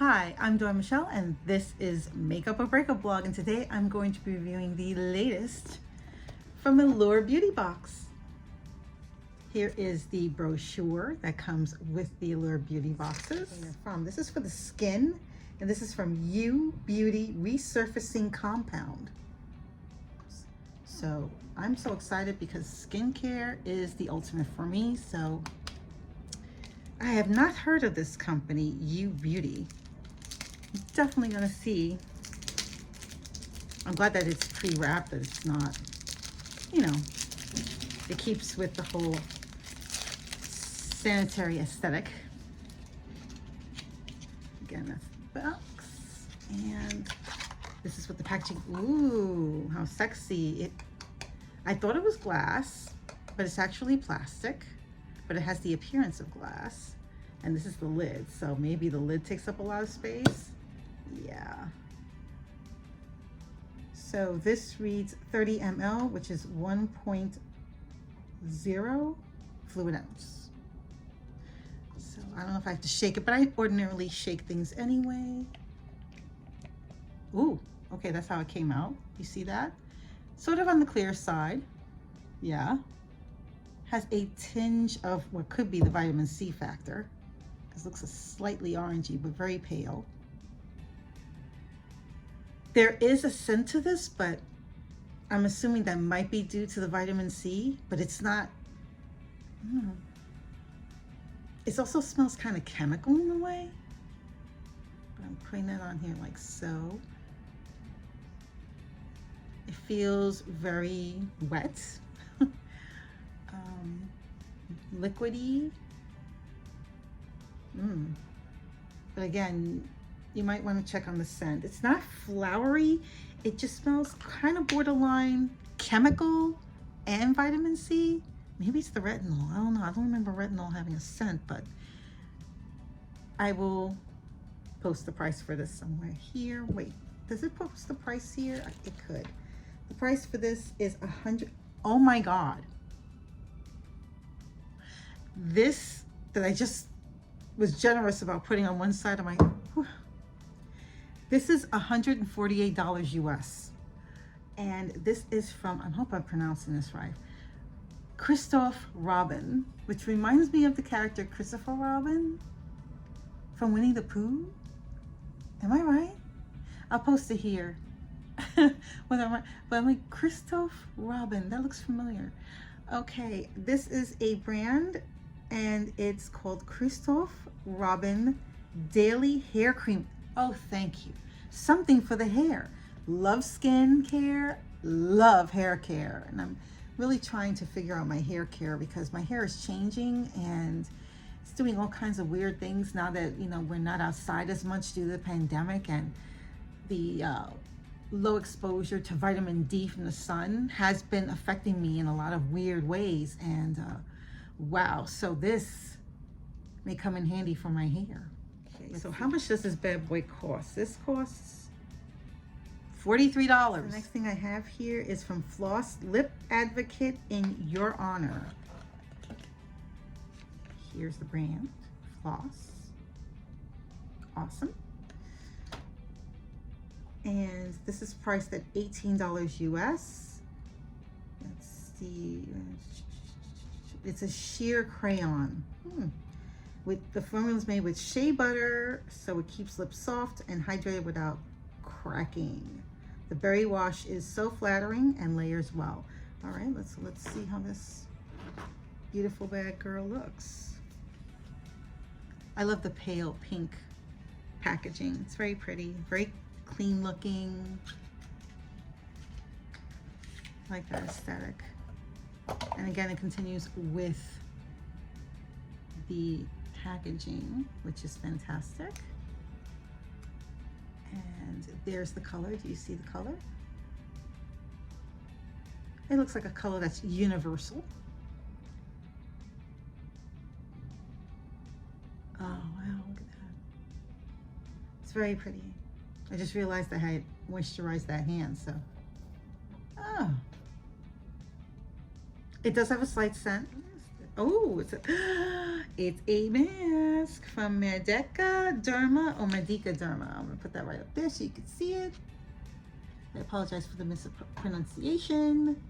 Hi, I'm Dora Michelle and this is Makeup or Breakup Blog, and today I'm going to be reviewing the latest from Allure Beauty Box. Here is the brochure that comes with the Allure Beauty Boxes. This is for the skin, and this is from U Beauty Resurfacing Compound. So I'm so excited because skincare is the ultimate for me. So I have not heard of this company, U Beauty. I'm definitely gonna see. I'm glad that it's pre-wrapped, that it's not, you know, it keeps with the whole sanitary aesthetic. Again, that's the box, and this is what the packaging. Ooh, how sexy! I thought it was glass, but it's actually plastic, but it has the appearance of glass. And this is the lid, so maybe the lid takes up a lot of space. Yeah. So this reads 30 ml, which is 1.0 fluid ounce. So I don't know if I have to shake it, but I ordinarily shake things anyway. Ooh, okay, that's how it came out. You see that? Sort of on the clear side. Yeah. Has a tinge of what could be the vitamin C factor. It looks slightly orangey, but very pale. There is a scent to this, but I'm assuming that might be due to the vitamin C, but it's not. It also smells kind of chemical in a way. But I'm putting that on here like so. It feels very wet, liquidy. But again, you might want to check on the scent. It's not flowery. It just smells kind of borderline chemical and vitamin C. Maybe it's the retinol. I don't know. I don't remember retinol having a scent, but I will post the price for this somewhere here. Wait, does it post the price here? It could. The price for this is $100. Oh my God. This that I just was generous about putting on one side of my, this is $148 US. And this is from, I hope I'm pronouncing this right, Kristoff Robin, which reminds me of the character Christopher Robin from Winnie the Pooh. Am I right? I'll post it here. Whether I'm right, but I'm like, Kristoff Robin, that looks familiar. Okay, this is a brand and it's called Kristoff Robin Daily Hair Cream. Oh, thank you. Something for the hair. Love skin care, love hair care. And I'm really trying to figure out my hair care because my hair is changing and it's doing all kinds of weird things now that, you know, we're not outside as much due to the pandemic, and the low exposure to vitamin D from the sun has been affecting me in a lot of weird ways. And wow, so this may come in handy for my hair. Okay, so how much does this bad boy cost? This costs $43. The next thing I have here is from Floss Lip Advocate in Your Honor. Here's the brand, Floss. Awesome. And this is priced at $18 US. Let's see. It's a sheer crayon. With the formula is made with shea butter, so it keeps lips soft and hydrated without cracking. The berry wash is so flattering and layers well. All right, let's see how this beautiful bad girl looks. I love the pale pink packaging. It's very pretty, very clean looking. I like that aesthetic. And again, it continues with the packaging, which is fantastic. And there's the color. Do you see the color? It looks like a color that's universal. Oh wow, look at that. It's very pretty. I just realized I had moisturized that hand, so. Oh. It does have a slight scent. Oh, it's a matte. mask from Medica Derma or Medica Derma. I'm gonna put that right up there so you can see it. I apologize for the mispronunciation.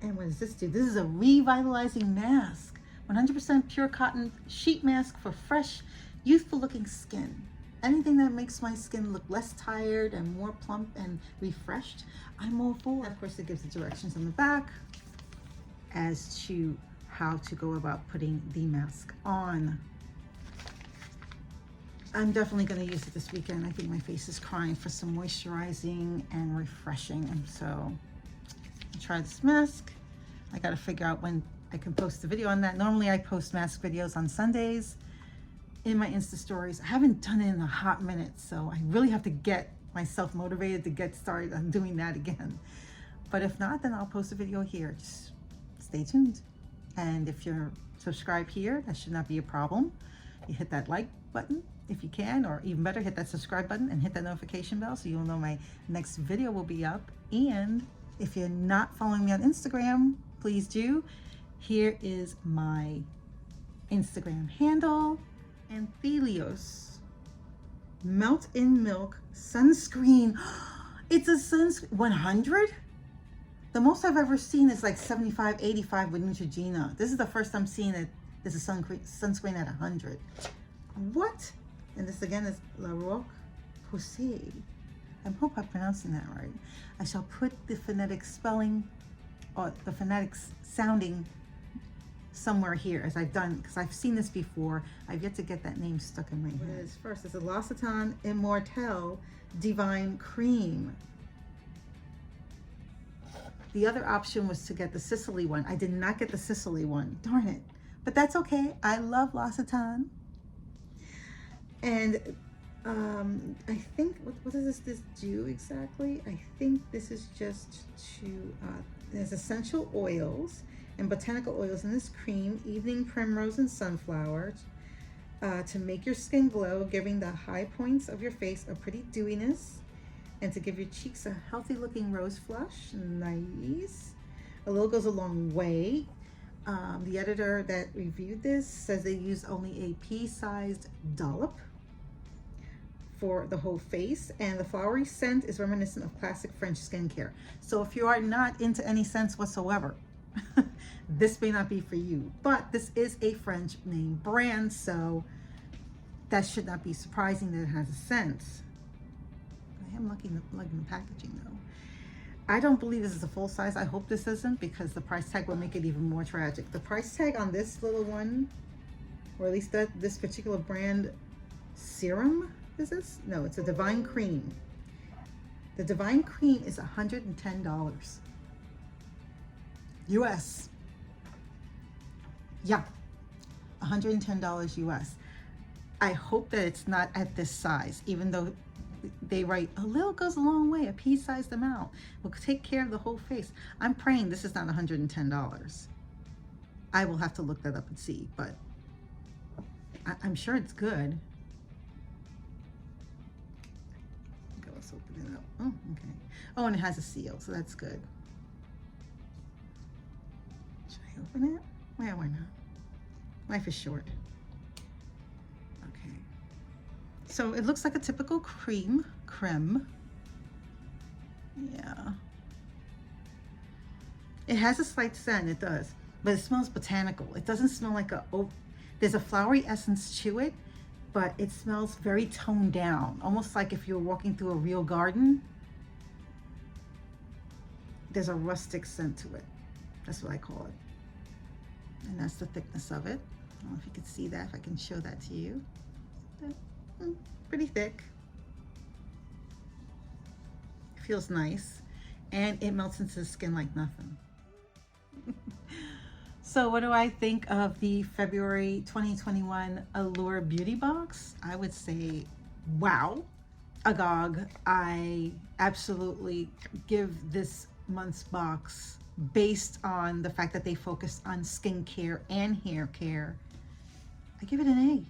And what does this do? This is a revitalizing mask. 100% pure cotton sheet mask for fresh, youthful looking skin. Anything that makes my skin look less tired and more plump and refreshed, I'm all for. Of course, it gives the directions on the back as to how to go about putting the mask on. I'm definitely going to use it this weekend. I think my face is crying for some moisturizing and refreshing, and so I'll try this mask. I got to figure out when I can post a video on that. Normally I post mask videos on Sundays in my Insta stories. I haven't done it in a hot minute, so I really have to get myself motivated to get started on doing that again. But if not, then I'll post a video here. Just stay tuned. And if you're subscribed here, that should not be a problem. You hit that like button if you can, or even better, hit that subscribe button and hit that notification bell so you'll know my next video will be up. And if you're not following me on Instagram, please do. Here is my Instagram handle. Anthelios Melt in Milk Sunscreen. It's a sunscreen. 100? The most I've ever seen is like 75, 85 with Neutrogena. This is the first time seeing it. This is sunscreen at 100. What? And this again is La Roche-Posay. I hope I'm pronouncing that right. I shall put the phonetic spelling or the phonetics sounding somewhere here, as I've done, because I've seen this before. I've yet to get that name stuck in my head. What it is first is a Lasatan Immortelle Divine Cream. The other option was to get the Sicily one. I did not get the Sicily one. Darn it. But that's okay. I love Lasatan. And I think, what does this do exactly? I think this is just to, there's essential oils and botanical oils in this cream, evening primrose and sunflower, to make your skin glow, giving the high points of your face a pretty dewiness, and to give your cheeks a healthy looking rose flush. Nice. A little goes a long way. The editor that reviewed this says they use only a pea-sized dollop for the whole face, and the flowery scent is reminiscent of classic French skincare. So if you are not into any scents whatsoever, this may not be for you, but this is a French name brand, so that should not be surprising that it has a scent. I am looking at the packaging though. I don't believe this is a full size. I hope this isn't, because the price tag will make it even more tragic. The price tag on this little one, or at least this particular brand serum, is this? No, it's a Divine Cream. The Divine Cream is $110 US. Yeah, $110 US. I hope that it's not at this size, even though they write a little goes a long way, a pea-sized amount will take care of the whole face. I'm praying this is not $110. I will have to look that up and see, but I'm sure it's good. Okay, let's open it up. Oh, okay. Oh, and it has a seal, so that's good. Should I open it? Well, why not? Life is short. Okay. So it looks like a typical creme. Yeah. It has a slight scent, it does, but it smells botanical. It doesn't smell like there's a flowery essence to it, but it smells very toned down, almost like if you're walking through a real garden. There's a rustic scent to it. That's what I call it. And that's the thickness of it. I don't know if you can see that, if I can show that to you. Pretty thick. Feels nice, and it melts into the skin like nothing. So what do I think of the February 2021 Allure Beauty Box? I would say, wow, agog. I absolutely give this month's box, based on the fact that they focused on skincare and hair care, I give it an A.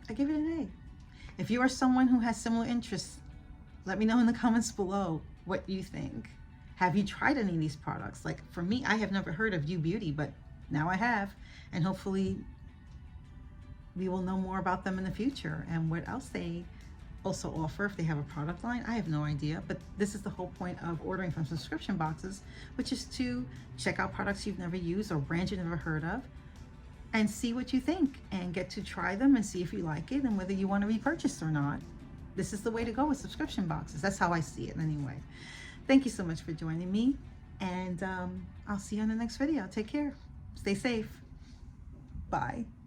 I give it an A. If you are someone who has similar interests, let me know in the comments below what you think. Have you tried any of these products? Like for me, I have never heard of You Beauty, but now I have. And hopefully we will know more about them in the future and what else they also offer. If they have a product line, I have no idea, but this is the whole point of ordering from subscription boxes, which is to check out products you've never used or brands you've never heard of and see what you think and get to try them and see if you like it and whether you want to repurchase or not. This is the way to go with subscription boxes. That's how I see it anyway. Thank you so much for joining me, and I'll see you in the next video. Take care. Stay safe. Bye.